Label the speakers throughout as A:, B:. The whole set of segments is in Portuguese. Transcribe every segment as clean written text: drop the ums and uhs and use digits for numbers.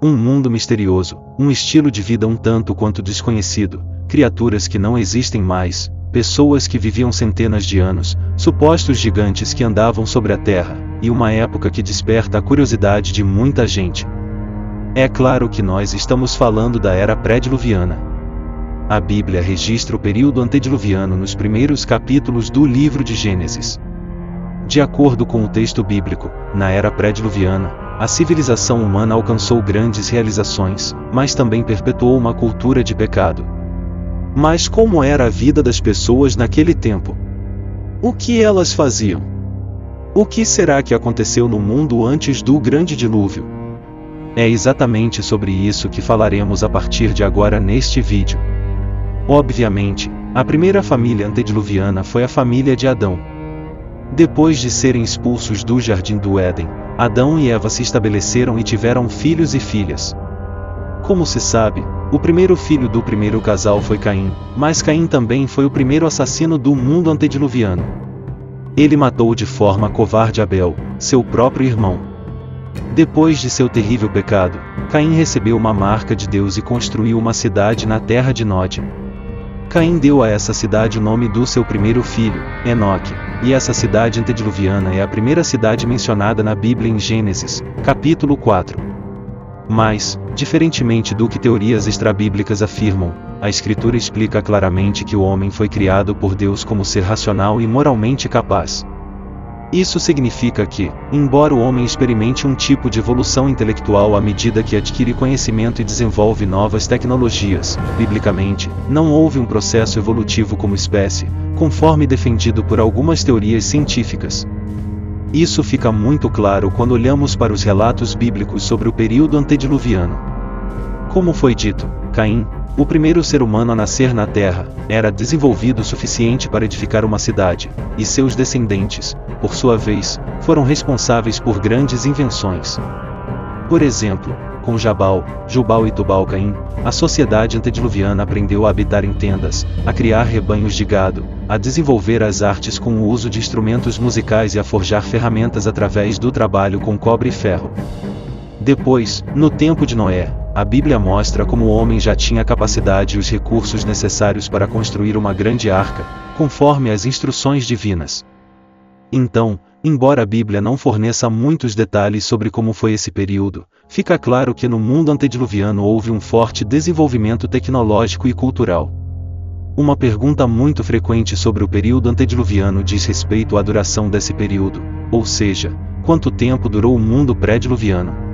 A: Um mundo misterioso, um estilo de vida um tanto quanto desconhecido, criaturas que não existem mais, pessoas que viviam centenas de anos, supostos gigantes que andavam sobre a Terra, e uma época que desperta a curiosidade de muita gente. É claro que nós estamos falando da Era Pré-Diluviana. A Bíblia registra o período antediluviano nos primeiros capítulos do livro de Gênesis. De acordo com o texto bíblico, na Era Pré-Diluviana, a civilização humana alcançou grandes realizações, mas também perpetuou uma cultura de pecado. Mas como era a vida das pessoas naquele tempo? O que elas faziam? O que será que aconteceu no mundo antes do grande dilúvio? É exatamente sobre isso que falaremos a partir de agora neste vídeo. Obviamente, a primeira família antediluviana foi a família de Adão. Depois de serem expulsos do Jardim do Éden, Adão e Eva se estabeleceram e tiveram filhos e filhas. Como se sabe, o primeiro filho do primeiro casal foi Caim, mas Caim também foi o primeiro assassino do mundo antediluviano. Ele matou de forma covarde Abel, seu próprio irmão. Depois de seu terrível pecado, Caim recebeu uma marca de Deus e construiu uma cidade na terra de Nod. Caim deu a essa cidade o nome do seu primeiro filho, Enoque, e essa cidade antediluviana é a primeira cidade mencionada na Bíblia em Gênesis, capítulo 4. Mas, diferentemente do que teorias extrabíblicas afirmam, a Escritura explica claramente que o homem foi criado por Deus como ser racional e moralmente capaz. Isso significa que, embora o homem experimente um tipo de evolução intelectual à medida que adquire conhecimento e desenvolve novas tecnologias, biblicamente, não houve um processo evolutivo como espécie, conforme defendido por algumas teorias científicas. Isso fica muito claro quando olhamos para os relatos bíblicos sobre o período antediluviano. Como foi dito, Caim, o primeiro ser humano a nascer na Terra, era desenvolvido o suficiente para edificar uma cidade, e seus descendentes, por sua vez, foram responsáveis por grandes invenções. Por exemplo, com Jabal, Jubal e Tubal-Caim, a sociedade antediluviana aprendeu a habitar em tendas, a criar rebanhos de gado, a desenvolver as artes com o uso de instrumentos musicais e a forjar ferramentas através do trabalho com cobre e ferro. Depois, no tempo de Noé, a Bíblia mostra como o homem já tinha a capacidade e os recursos necessários para construir uma grande arca, conforme as instruções divinas. Então, embora a Bíblia não forneça muitos detalhes sobre como foi esse período, fica claro que no mundo antediluviano houve um forte desenvolvimento tecnológico e cultural. Uma pergunta muito frequente sobre o período antediluviano diz respeito à duração desse período, ou seja, quanto tempo durou o mundo pré-diluviano.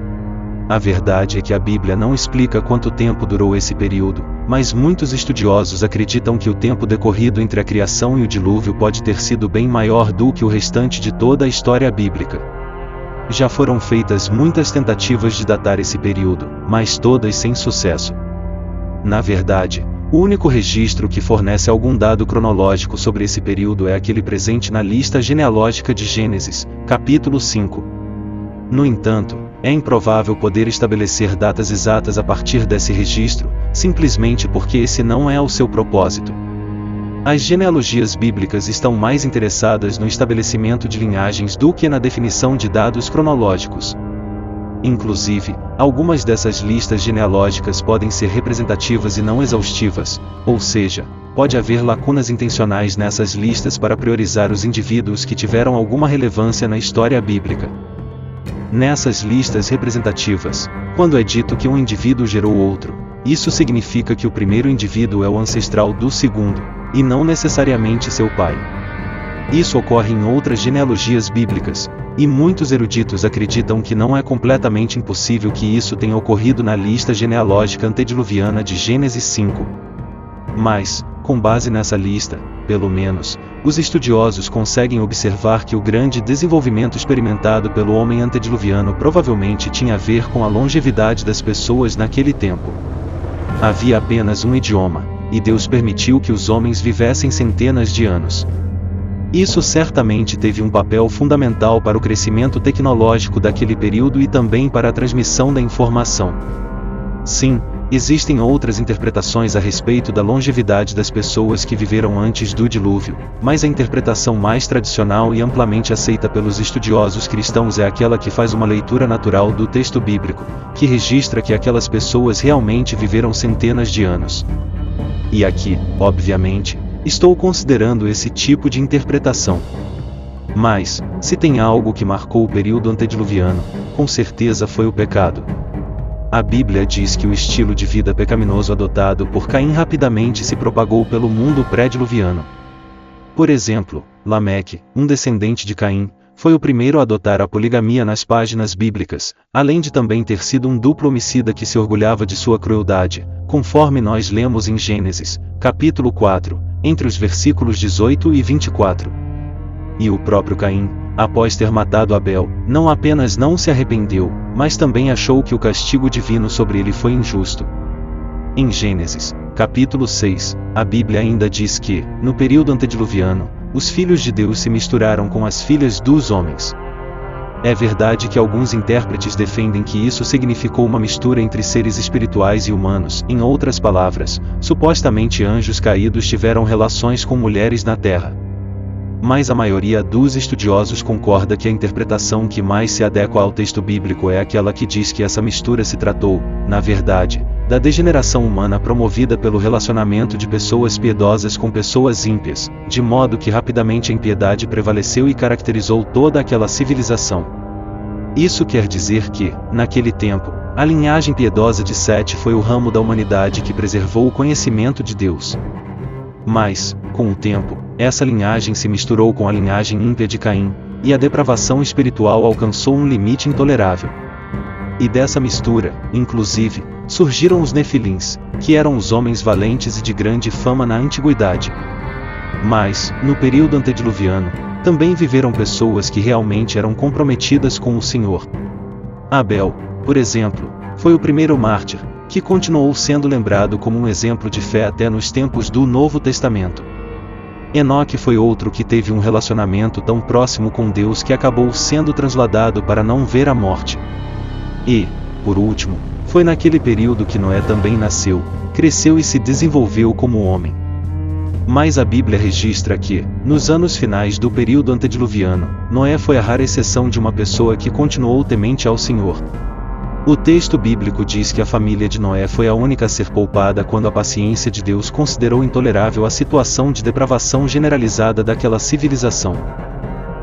A: A verdade é que a Bíblia não explica quanto tempo durou esse período, mas muitos estudiosos acreditam que o tempo decorrido entre a criação e o dilúvio pode ter sido bem maior do que o restante de toda a história bíblica. Já foram feitas muitas tentativas de datar esse período, mas todas sem sucesso. Na verdade, o único registro que fornece algum dado cronológico sobre esse período é aquele presente na lista genealógica de Gênesis, capítulo 5. No entanto, é improvável poder estabelecer datas exatas a partir desse registro, simplesmente porque esse não é o seu propósito. As genealogias bíblicas estão mais interessadas no estabelecimento de linhagens do que na definição de dados cronológicos. Inclusive, algumas dessas listas genealógicas podem ser representativas e não exaustivas, ou seja, pode haver lacunas intencionais nessas listas para priorizar os indivíduos que tiveram alguma relevância na história bíblica. Nessas listas representativas, quando é dito que um indivíduo gerou outro, isso significa que o primeiro indivíduo é o ancestral do segundo, e não necessariamente seu pai. Isso ocorre em outras genealogias bíblicas, e muitos eruditos acreditam que não é completamente impossível que isso tenha ocorrido na lista genealógica antediluviana de Gênesis 5. Mas, com base nessa lista, pelo menos, os estudiosos conseguem observar que o grande desenvolvimento experimentado pelo homem antediluviano provavelmente tinha a ver com a longevidade das pessoas naquele tempo. Havia apenas um idioma, e Deus permitiu que os homens vivessem centenas de anos. Isso certamente teve um papel fundamental para o crescimento tecnológico daquele período e também para a transmissão da informação. Sim, Existem outras interpretações a respeito da longevidade das pessoas que viveram antes do dilúvio, mas a interpretação mais tradicional e amplamente aceita pelos estudiosos cristãos é aquela que faz uma leitura natural do texto bíblico, que registra que aquelas pessoas realmente viveram centenas de anos. E aqui, obviamente, estou considerando esse tipo de interpretação. Mas, se tem algo que marcou o período antediluviano, com certeza foi o pecado. A Bíblia diz que o estilo de vida pecaminoso adotado por Caim rapidamente se propagou pelo mundo pré-diluviano. Por exemplo, Lameque, um descendente de Caim, foi o primeiro a adotar a poligamia nas páginas bíblicas, além de também ter sido um duplo homicida que se orgulhava de sua crueldade, conforme nós lemos em Gênesis, capítulo 4, entre os versículos 18 e 24. E o próprio Caim, após ter matado Abel, não apenas não se arrependeu, mas também achou que o castigo divino sobre ele foi injusto. Em Gênesis, capítulo 6, a Bíblia ainda diz que, no período antediluviano, os filhos de Deus se misturaram com as filhas dos homens. É verdade que alguns intérpretes defendem que isso significou uma mistura entre seres espirituais e humanos, em outras palavras, supostamente anjos caídos tiveram relações com mulheres na terra. Mas a maioria dos estudiosos concorda que a interpretação que mais se adequa ao texto bíblico é aquela que diz que essa mistura se tratou, na verdade, da degeneração humana promovida pelo relacionamento de pessoas piedosas com pessoas ímpias, de modo que rapidamente a impiedade prevaleceu e caracterizou toda aquela civilização. Isso quer dizer que, naquele tempo, a linhagem piedosa de Sete foi o ramo da humanidade que preservou o conhecimento de Deus. Mas, com o tempo, essa linhagem se misturou com a linhagem ímpia de Caim, e a depravação espiritual alcançou um limite intolerável. E dessa mistura, inclusive, surgiram os Nefilins, que eram os homens valentes e de grande fama na antiguidade. Mas, no período antediluviano, também viveram pessoas que realmente eram comprometidas com o Senhor. Abel, por exemplo, foi o primeiro mártir, que continuou sendo lembrado como um exemplo de fé até nos tempos do Novo Testamento. Enoque foi outro que teve um relacionamento tão próximo com Deus que acabou sendo transladado para não ver a morte. E, por último, foi naquele período que Noé também nasceu, cresceu e se desenvolveu como homem. Mas a Bíblia registra que, nos anos finais do período antediluviano, Noé foi a rara exceção de uma pessoa que continuou temente ao Senhor. O texto bíblico diz que a família de Noé foi a única a ser poupada quando a paciência de Deus considerou intolerável a situação de depravação generalizada daquela civilização.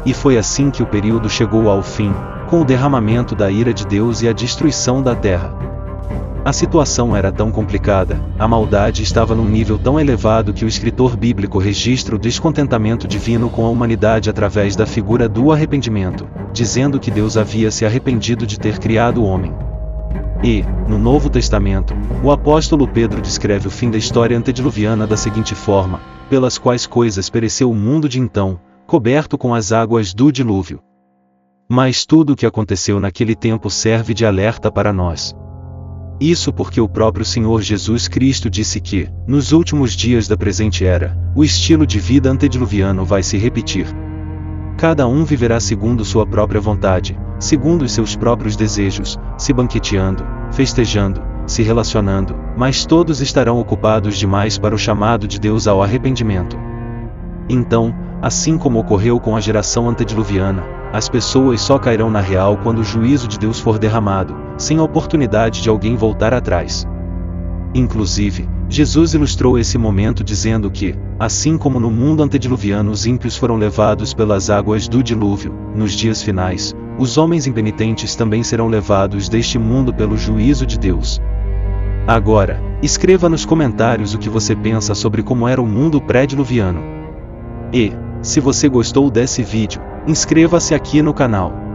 A: E foi assim que o período chegou ao fim, com o derramamento da ira de Deus e a destruição da terra. A situação era tão complicada, a maldade estava num nível tão elevado que o escritor bíblico registra o descontentamento divino com a humanidade através da figura do arrependimento, dizendo que Deus havia se arrependido de ter criado o homem. E, no Novo Testamento, o apóstolo Pedro descreve o fim da história antediluviana da seguinte forma: pelas quais coisas pereceu o mundo de então, coberto com as águas do dilúvio. Mas tudo o que aconteceu naquele tempo serve de alerta para nós. Isso porque o próprio Senhor Jesus Cristo disse que, nos últimos dias da presente era, o estilo de vida antediluviano vai se repetir. Cada um viverá segundo sua própria vontade, segundo os seus próprios desejos, se banqueteando, festejando, se relacionando, mas todos estarão ocupados demais para o chamado de Deus ao arrependimento. Então, assim como ocorreu com a geração antediluviana, as pessoas só cairão na real quando o juízo de Deus for derramado, sem a oportunidade de alguém voltar atrás. Inclusive, Jesus ilustrou esse momento dizendo que, assim como no mundo antediluviano os ímpios foram levados pelas águas do dilúvio, nos dias finais, os homens impenitentes também serão levados deste mundo pelo juízo de Deus. Agora, escreva nos comentários o que você pensa sobre como era o mundo pré-diluviano. E, se você gostou desse vídeo, inscreva-se aqui no canal.